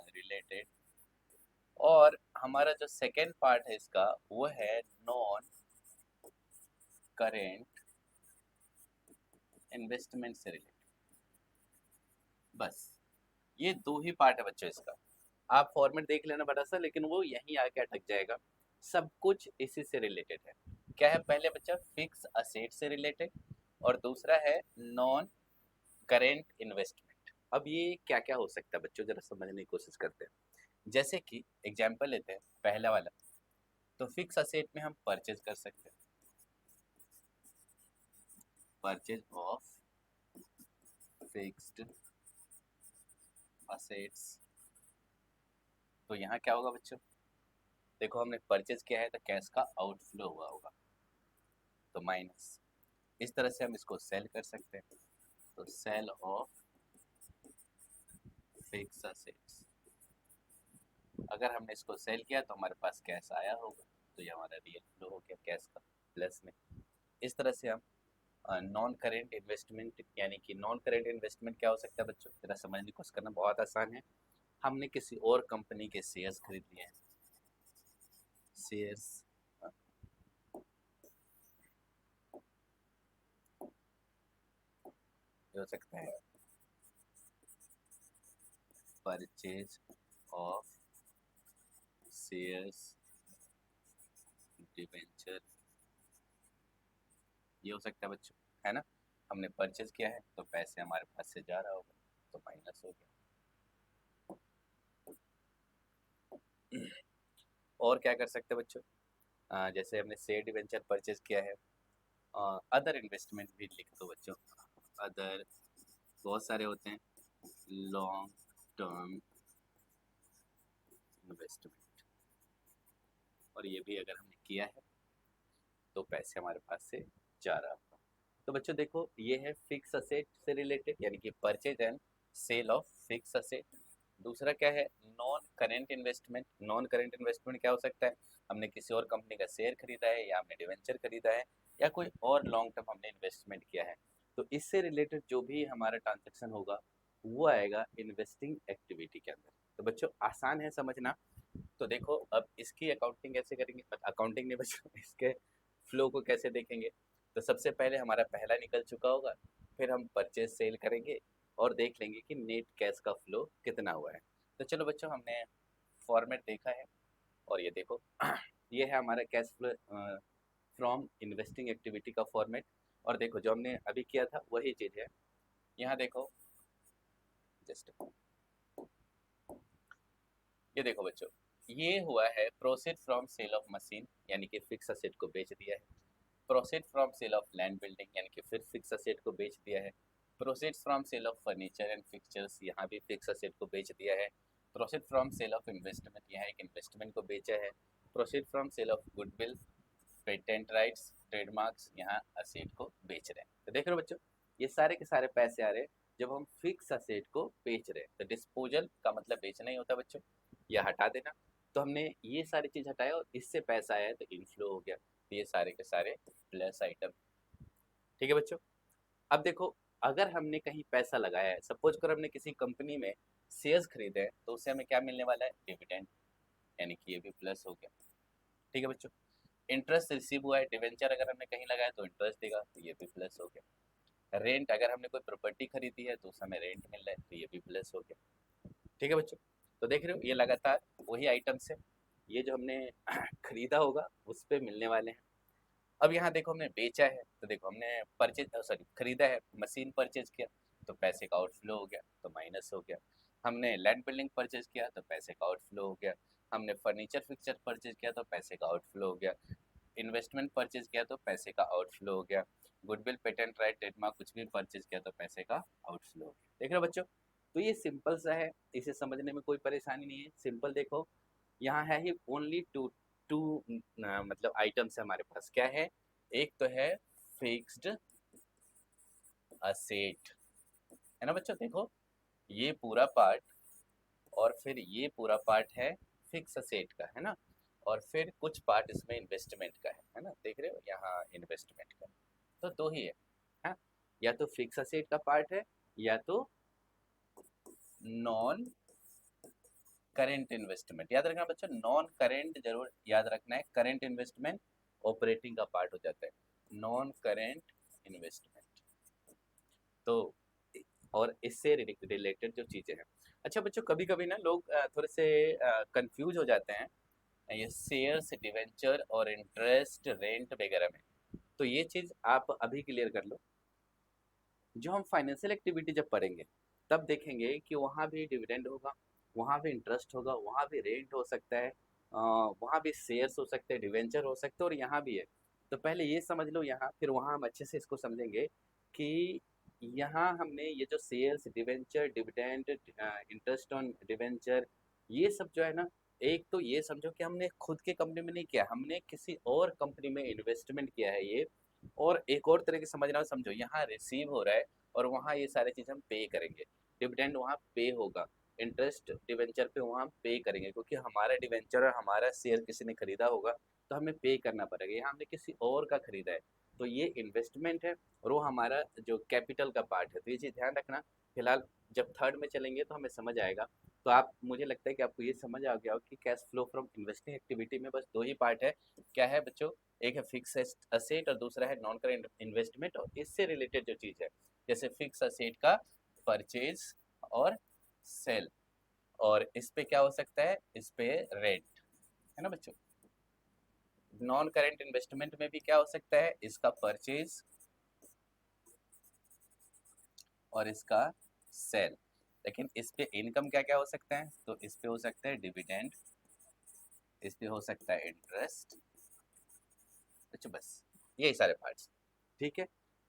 रिलेटेड, और हमारा जो सेकेंड पार्ट है इसका वो है नॉन करेंट इन्वेस्टमेंट से रिलेटेड। बस ये दो ही पार्ट है बच्चों इसका। आप फॉर्मेट देख लेना बड़ा सा, लेकिन वो यहीं आके अटक जाएगा। सब कुछ इसी से रिलेटेड है। क्या है पहले बच्चा, फिक्स असेट से रिलेटेड, और दूसरा है नॉन करेंट इन्वेस्टमेंट। अब ये क्या क्या हो सकता है बच्चों, जरा समझने की कोशिश करते हैं। जैसे कि एग्जाम्पल लेते हैं पहला वाला, तो फिक्स असेट में हम परचेज कर सकते हैं, परचेज ऑफ फिक्स्ड असेट्स। तो यहाँ क्या होगा बच्चों, देखो हमने परचेज किया है तो कैश का आउटफ्लो हुआ होगा, तो माइनस। इस तरह से हम इसको सेल कर सकते हैं, तो सेल ऑफ फिक्स असेट्स। अगर हमने इसको सेल किया तो हमारे पास कैश आया होगा, तो ये हमारा रियल फ्लो हो गया कैश का प्लस में। इस तरह से हम नॉन करेंट इन्वेस्टमेंट, यानी कि नॉन करेंट इन्वेस्टमेंट क्या हो सकता है बच्चों, जरा समझने की कोशिश करना, बहुत आसान है। हमने किसी और कंपनी के शेयर्स खरीद लिए हैं, शेयर्स हो सकता है परचेज ऑफ शेयर्स डिवेंचर, ये हो सकता है बच्चों, है ना। हमने परचेज किया है तो पैसे हमारे पास से जा रहा होगा, तो माइनस हो गया। और क्या कर सकते हैं बच्चों, जैसे हमने शेयर डिवेंचर परचेज किया है, अदर इन्वेस्टमेंट भी लिख दो बच्चों, अदर बहुत सारे होते हैं, लॉन्ग टर्म इन्वेस्टमेंट, और ये भी अगर हमने किया है तो पैसे हमारे पास से जा रहा होगा। तो बच्चों देखो, ये है फिक्स असेट से रिलेटेड, यानी कि purchase and sale of fix asset. दूसरा क्या है, non current investment. Non current investment क्या हो सकता है, हमने किसी और कंपनी का शेयर खरीदा है, या हमने डिवेंचर खरीदा है, या कोई और लॉन्ग टर्म हमने इन्वेस्टमेंट किया है, तो इससे रिलेटेड जो भी हमारा ट्रांजेक्शन होगा वो आएगा इन्वेस्टिंग एक्टिविटी के अंदर। तो बच्चों आसान है समझना। तो देखो अब इसकी अकाउंटिंग कैसे करेंगे, अकाउंटिंग नहीं बच्चों, इसके फ्लो को कैसे देखेंगे। तो सबसे पहले हमारा पहला निकल चुका होगा, फिर हम परचेज सेल करेंगे और देख लेंगे कि नेट कैश का फ्लो कितना हुआ है। तो चलो बच्चों, हमने फॉर्मेट देखा है, और ये देखो ये है हमारा cash flow from investing activity का फॉर्मेट। और देखो जो हमने अभी किया था वही चीज़ है, यहाँ देखो जस्ट, ये देखो बच्चों, ये हुआ है proceed from sale of machine, यानी कि फिक्स असेट को बेच दिया है। Proceed from sale of land building, यानी कि फिर फिक्स असेट को बेच दिया है। Proceed from sale of furniture and fixtures, यहाँ भी फिक्स असेट को बेच दिया है। Proceed from sale of investment, यहाँ एक इन्वेस्टमेंट को बेचा है। Proceed from sale of goodwill, patent rights, trademarks, यहाँ असेट को बेच रहे हैं। तो देख रहे हो बच्चों, ये सारे के सारे पैसे आ रहे हैं जब हम फिक्स असेट को बेच रहे हैं। तो डिस्पोजल का मतलब बेचना ही होता है बच्चों, या हटा देना। तो हमने ये सारी चीज हटाया और इससे पैसा आया तो इनफ्लो हो गया। तो ये सारे के सारे प्लस आइटम। ठीक है बच्चों, अब देखो, अगर हमने कहीं पैसा लगाया है, सपोज कर हमने किसी कंपनी में शेयर्स खरीदे हैं, तो उससे हमें क्या मिलने वाला है, डिविडेंड, यानी कि ये भी प्लस हो गया। ठीक है बच्चों, इंटरेस्ट रिसीव हुआ है, डिवेंचर अगर हमने कहीं लगाया तो इंटरेस्ट देगा, तो ये भी प्लस हो गया। रेंट, अगर हमने कोई प्रॉपर्टी खरीदी है तो उस हमें रेंट मिल रहा है, तो ये भी प्लस हो गया। ठीक है बच्चों, तो देख रहे हो ये लगातार वही आइटम्स है, ये जो हमने खरीदा होगा उस पे मिलने वाले हैं। अब यहाँ देखो हमने बेचा है, तो देखो हमने परचेज सॉरी खरीदा है, मशीन परचेज किया तो पैसे का आउटफ्लो हो गया, तो माइनस हो गया। हमने लैंड बिल्डिंग परचेज किया तो पैसे का आउटफ्लो हो गया। हमने फर्नीचर फिक्सचर परचेज किया तो पैसे का आउटफ्लो हो गया। इन्वेस्टमेंट परचेज किया तो पैसे का आउटफ्लो हो गया। गुडविल, पेटेंट राइट, ट्रेडमार्क कुछ भी परचेज किया तो पैसे का आउटफ्लो हो गया। देख रहे हो बच्चों, तो ये सिंपल सा है, इसे समझने में कोई परेशानी नहीं है। सिंपल देखो, यहाँ है ही ओनली टू टू मतलब आइटम्स है हमारे पास। क्या है, एक तो है फिक्स्ड असेट, है ना बच्चों। देखो ये पूरा पार्ट और फिर ये पूरा पार्ट है फिक्स असेट का, है ना। और फिर कुछ पार्ट इसमें इन्वेस्टमेंट का है ना, देख रहे हो यहाँ इन्वेस्टमेंट का। तो दो ही है, हाँ? या तो फिक्स असेट का पार्ट है, या तो नॉन करेंट इन्वेस्टमेंट। याद रखना बच्चों, नॉन करेंट जरूर याद रखना है, करेंट इन्वेस्टमेंट ऑपरेटिंग का पार्ट हो जाता है, नॉन करेंट इन्वेस्टमेंट। तो और इससे रिलेटेड जो चीजें हैं। अच्छा बच्चों, कभी कभी ना लोग थोड़े से कंफ्यूज हो जाते हैं ये शेयर्स, डिवेंचर और इंटरेस्ट, रेंट वगैरह में। तो ये चीज आप अभी क्लियर कर लो, जो हम फाइनेंशियल एक्टिविटी जब पढ़ेंगे तब देखेंगे कि वहाँ भी डिविडेंड होगा, वहाँ भी इंटरेस्ट होगा, वहाँ भी रेंट हो सकता है, वहाँ भी शेयर्स हो सकते हैं, डिवेंचर हो सकते हैं, और यहाँ भी है। तो पहले ये समझ लो यहाँ, फिर वहाँ हम अच्छे से इसको समझेंगे कि यहाँ हमने ये जो shares, debenture, dividend, interest on debenture, ये सब जो है ना, एक तो ये समझो कि हमने खुद के कंपनी में नहीं किया, हमने किसी और कंपनी में इन्वेस्टमेंट किया है ये। और एक और तरह की समझना हो, समझो यहाँ रिसीव हो रहा है और वहाँ ये सारे चीज़ हम पे करेंगे। डिविडेंड वहाँ पे होगा, इंटरेस्ट डिवेंचर पे वहाँ हम पे करेंगे, क्योंकि हमारा डिवेंचर और हमारा शेयर किसी ने खरीदा होगा तो हमें पे करना पड़ेगा। यहाँ हमने किसी और का खरीदा है, तो ये इन्वेस्टमेंट है और वो हमारा जो कैपिटल का पार्ट है। तो ये चीज़ ध्यान रखना। फिलहाल जब थर्ड में चलेंगे तो हमें समझ आएगा। तो आप, मुझे लगता है कि आपको ये समझ आ गया हो कि cash flow from investing activity में बस दो ही पार्ट है। क्या है बच्चों, एक है फिक्स असेट और दूसरा है नॉन करेंट इन्वेस्टमेंट। और इससे रिलेटेड जो चीज़ है, जैसे फिक्स असेट का परचेज और सेल, और इस पे क्या हो सकता है, इस पे रेंट, है ना बच्चों। नॉन करेंट इन्वेस्टमेंट में भी क्या हो सकता है, इसका परचेज और इसका सेल। लेकिन इस पे इनकम क्या क्या हो सकता है, तो इस पे हो सकता है डिविडेंड, इस पे हो सकता है इंटरेस्ट। अच्छा बस यही सारे पार्ट्स। ठीक है,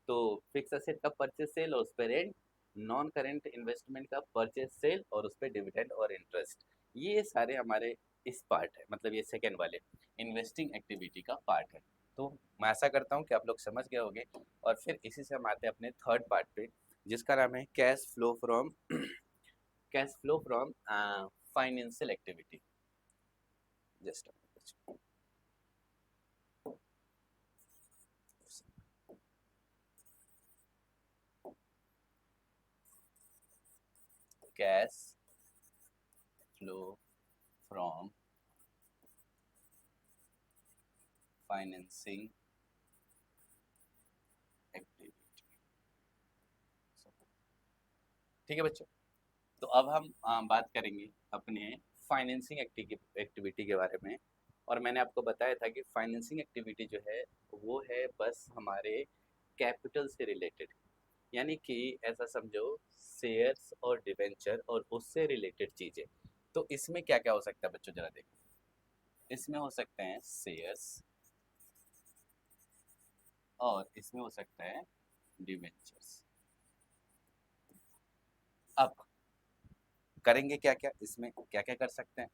तो फिक्स असेट का परचेज सेल और उस पे रेंट, नॉन करेंट इन्वेस्टमेंट का परचेज सेल और उस पर डिविडेंड और इंटरेस्ट, ये सारे हमारे इस पार्ट है, मतलब ये सेकेंड वाले इन्वेस्टिंग एक्टिविटी का पार्ट है। तो मैं आशा करता हूँ कि आप लोग समझ गए होंगे। और फिर इसी से हम आते हैं अपने थर्ड पार्ट पे, जिसका नाम है cash flow from cash flow from financial activity. Just cash flow from financing activity. ठीक है बच्चों, तो अब हम बात करेंगे अपने फाइनेंसिंग एक्टिविटी के बारे में। और मैंने आपको बताया था कि फाइनेंसिंग एक्टिविटी जो है वो है बस हमारे कैपिटल से रिलेटेड, यानी कि ऐसा समझो शेयर्स और डिवेंचर और उससे रिलेटेड चीजें। तो इसमें क्या क्या हो सकता है बच्चों, जरा देखो। इसमें हो सकते हैं शेयर्स और इसमें हो सकता है डिवेंचर्स। अब करेंगे क्या क्या, इसमें क्या क्या कर सकते हैं,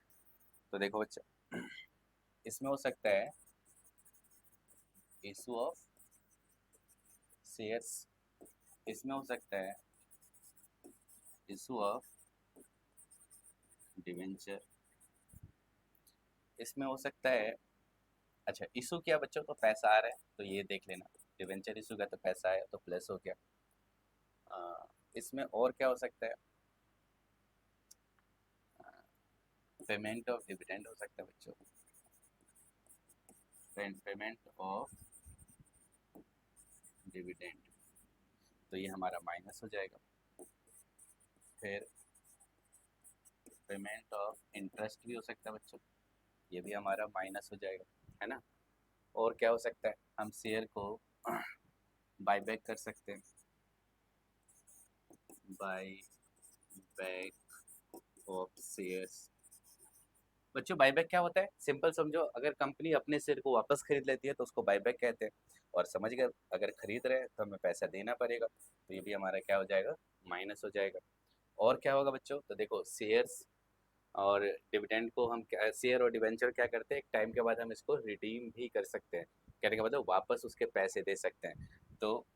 तो देखो बच्चों, इसमें हो सकता है इशू ऑफ शेयर्स, इसमें हो सकता है इशू ऑफ डिवेंचर, इसमें हो सकता है, अच्छा इशू क्या बच्चों, तो पैसा आ रहा है तो ये देख लेना, डिवेंचर इशू का तो पैसा आया तो प्लस हो गया। इसमें और क्या हो सकता है, पेमेंट ऑफ डिविडेंड हो सकता है बच्चों, पेमेंट ऑफ डिविडेंड, तो ये हमारा माइनस हो जाएगा। फिर पेमेंट ऑफ इंटरेस्ट भी हो सकता है बच्चों, ये भी हमारा माइनस हो जाएगा, है ना। और क्या हो सकता है, हम शेयर को बाय बैक कर सकते हैं, बाय बैक ऑफ शेयर्स। बच्चों बायबैक क्या होता है, सिंपल समझो, अगर कंपनी अपने शेयर को वापस खरीद लेती है तो उसको बायबैक कहते हैं। और समझ गए, अगर खरीद रहे हैं तो हमें पैसा देना पड़ेगा, तो ये भी हमारा क्या हो जाएगा, माइनस हो जाएगा। और क्या होगा बच्चों, तो देखो शेयर्स और डिविडेंड को हम क्या, शेयर और डिवेंचर क्या करते हैं, एक टाइम के बाद हम इसको रिडीम भी कर सकते हैं, कहने का मतलब वापस उसके पैसे दे सकते हैं। तो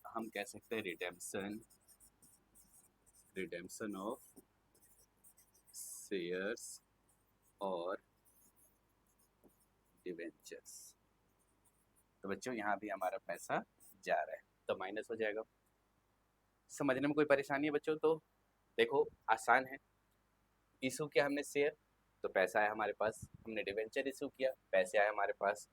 हम कह सकते हैं रिडेम्पशन, रिडेम्पशन ऑफ शेयर्स और डिवेंचर्स। तो बच्चों यहाँ भी हमारा पैसा जा रहा है तो माइनस हो जाएगा। समझने में कोई परेशानी है बच्चों, तो देखो आसान है। इशू किया हमने शेयर तो पैसा आया हमारे पास, हमने डिवेंचर इशू किया पैसे आए हमारे पास।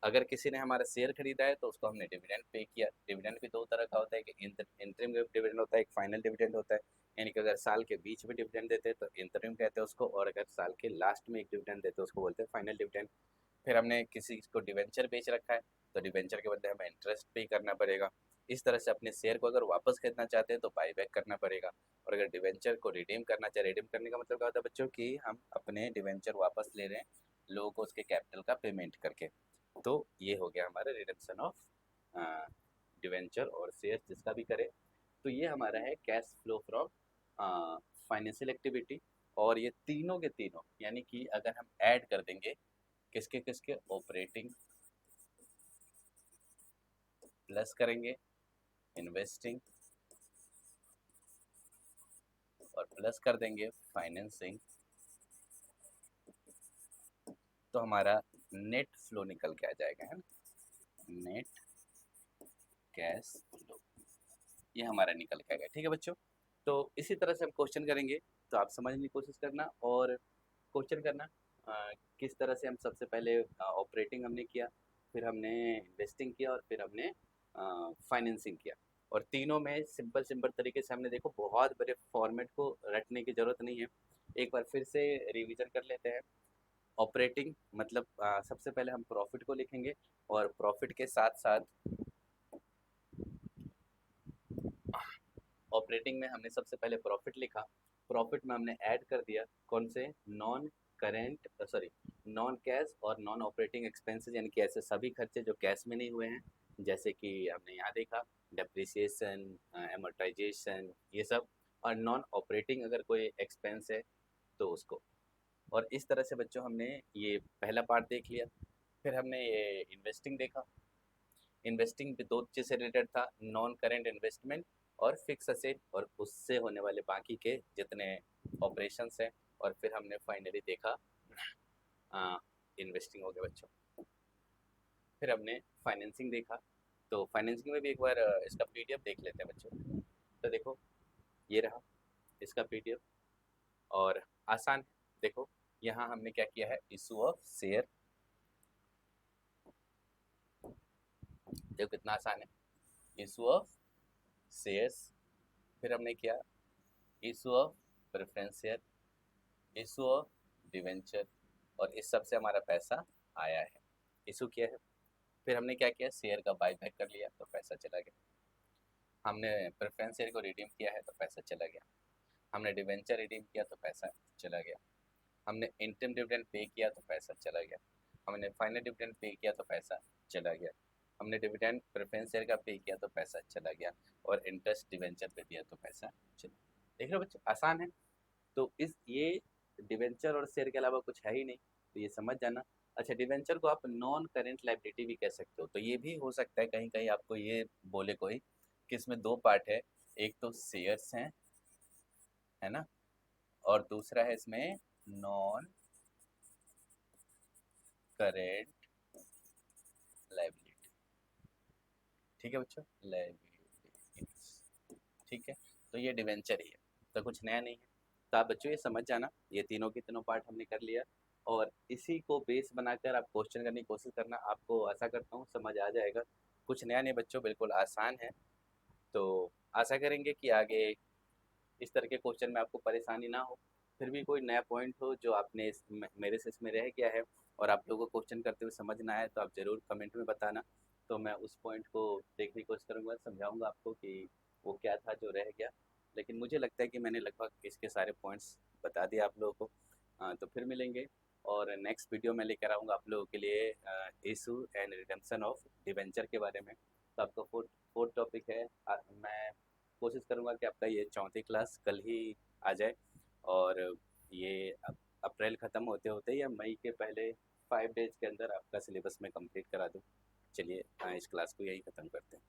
अगर किसी ने हमारा शेयर खरीदा है तो उसको हमने डिविडेंड पे किया। डिविडेंड भी दो तरह का होता है, कि इंटरिम डिविडेंड होता है, एक फाइनल डिविडेंड होता है, यानी कि अगर साल के बीच में डिविडेंड देते हैं तो इंटरिम कहते हैं उसको, और अगर साल के लास्ट में एक डिविडेंड देते हैं उसको बोलते हैं फाइनल डिविडेंड। फिर हमने किसी को डिवेंचर बेच रखा है तो डिवेंचर के बदले हमें इंटरेस्ट पे करना पड़ेगा। इस तरह से अपने शेयर को अगर वापस खरीदना चाहते हैं तो बाई बैक करना पड़ेगा। और अगर डिवेंचर को रिडीम करना चाहे, रिडीम करने का मतलब क्या होता है बच्चों, कि हम अपने डिवेंचर वापस ले रहे हैं लोगों को उसके कैपिटल का पेमेंट करके। तो ये हो गया हमारा रिडम्पशन ऑफ डिवेंचर और शेयर, जिसका भी करे। तो ये हमारा है cash flow from financial activity. और ये तीनों के तीनों, यानी कि अगर हम ऐड कर देंगे किसके किसके, ऑपरेटिंग प्लस करेंगे इन्वेस्टिंग और प्लस कर देंगे फाइनेंसिंग, तो हमारा नेट फ्लो निकल के आ जाएगा, है ना, नेट कैश फ्लो, ये हमारा निकल के आएगा। ठीक है बच्चों, तो इसी तरह से हम क्वेश्चन करेंगे, तो आप समझने की कोशिश करना और क्वेश्चन करना। किस तरह से हम सबसे पहले ऑपरेटिंग हमने किया, फिर हमने इन्वेस्टिंग किया और फिर हमने फाइनेंसिंग किया। और तीनों में सिंपल सिंपल तरीके से हमने, देखो बहुत बड़े फॉर्मेट को रटने की ज़रूरत नहीं है, एक बार फिर से रिवीजन कर लेते हैं। ऑपरेटिंग मतलब सबसे पहले हम प्रॉफिट को लिखेंगे, और प्रॉफिट के साथ साथ ऑपरेटिंग में हमने सबसे पहले प्रॉफिट लिखा, प्रॉफिट में हमने ऐड कर दिया कौन से, non current sorry non cash और नॉन ऑपरेटिंग एक्सपेंसेस, यानी कि ऐसे सभी खर्चे जो कैश में नहीं हुए हैं, जैसे कि हमने यहाँ देखा डेप्रिसिएशन, एमोर्टाइजेशन, ये सब, और नॉन ऑपरेटिंग अगर कोई एक्सपेंस है तो उसको। और इस तरह से बच्चों हमने ये पहला पार्ट देख लिया। फिर हमने ये इन्वेस्टिंग देखा। इन्वेस्टिंग भी दो चीज़ से रिलेटेड था, नॉन करेंट इन्वेस्टमेंट और फिक्स असेट, और उससे होने वाले बाकी के जितने ऑपरेशंस हैं। और फिर हमने फाइनली देखा इन्वेस्टिंग हो गया बच्चों। फिर हमने फाइनेंसिंग देखा। तो फाइनेंसिंग में भी एक बार इसका पीडीएफ देख लेते हैं बच्चों। तो देखो, ये रहा इसका पीडीएफ, और आसान है। देखो यहाँ हमने क्या किया है, इशू ऑफ शेयर। देखो कितना आसान है, इशू ऑफ शेयर्स। फिर हमने किया issue of preference share, issue of debenture, और इस सब से हमारा पैसा आया है, इशू किया है। फिर हमने क्या किया, शेयर का बायबैक कर लिया तो पैसा चला गया। हमने प्रेफरेंस शेयर को रिडीम किया है तो पैसा चला गया। हमने डिवेंचर रिडीम किया तो पैसा चला गया। हमने इंटरम डिविडेंड पे किया तो पैसा चला गया। हमने फाइनल डिविडेंड पे किया तो पैसा चला गया। हमने डिविडेंड प्रेफरेंस शेयर का पे किया तो पैसा चला गया। और इंटरेस्ट डिवेंचर पे दिया तो पैसा चला। देख रहे हो बच्चों, आसान है। तो इस ये डिवेंचर और शेयर के अलावा कुछ है ही नहीं, तो ये समझ जाना। अच्छा, डिवेंचर को आप नॉन करेंट लाइबिलिटी भी कह सकते हो। तो ये भी हो सकता है कहीं कहीं आपको ये बोले कोई कि इसमें दो पार्ट है, एक तो शेयर्स हैं, है ना, और दूसरा है इसमें नॉन करेंट लाइबिलिटी। ठीक है बच्चों, लाइबिलिटी, ठीक है। तो ये डिवेंचर ही है, तो कुछ नया नहीं है। तो आप बच्चों ये समझ जाना, ये तीनों के तीनों पार्ट हमने कर लिया, और इसी को बेस बनाकर आप क्वेश्चन करने की कोशिश करना। आपको आशा करता हूँ समझ आ जाएगा। कुछ नया नहीं बच्चों, बिल्कुल आसान है। तो आशा करेंगे कि आगे इस तरह के क्वेश्चन में आपको परेशानी ना हो। फिर भी कोई नया पॉइंट हो जो आपने मेरे से इसमें रह गया है और आप लोगों को क्वेश्चन करते हुए समझ ना आए, तो आप ज़रूर कमेंट में बताना। तो मैं उस पॉइंट को देखने की कोशिश करूँगा, समझाऊँगा आपको कि वो क्या था जो रह गया। लेकिन मुझे लगता है कि मैंने लगभग इसके सारे पॉइंट्स बता दिए आप लोगों को। तो फिर मिलेंगे, और नेक्स्ट वीडियो में लेकर आऊँगा आप लोगों के लिए issue and redemption of debenture के बारे में। तो आपका फोर्थ टॉपिक है। मैं कोशिश करूँगा कि आपका ये चौथी क्लास कल ही आ जाए, और ये अप्रैल ख़त्म होते होते या मई के पहले 5 डेज़ के अंदर आपका सिलेबस में कंप्लीट करा दूँ। चलिए इस क्लास को यही ख़त्म करते हैं।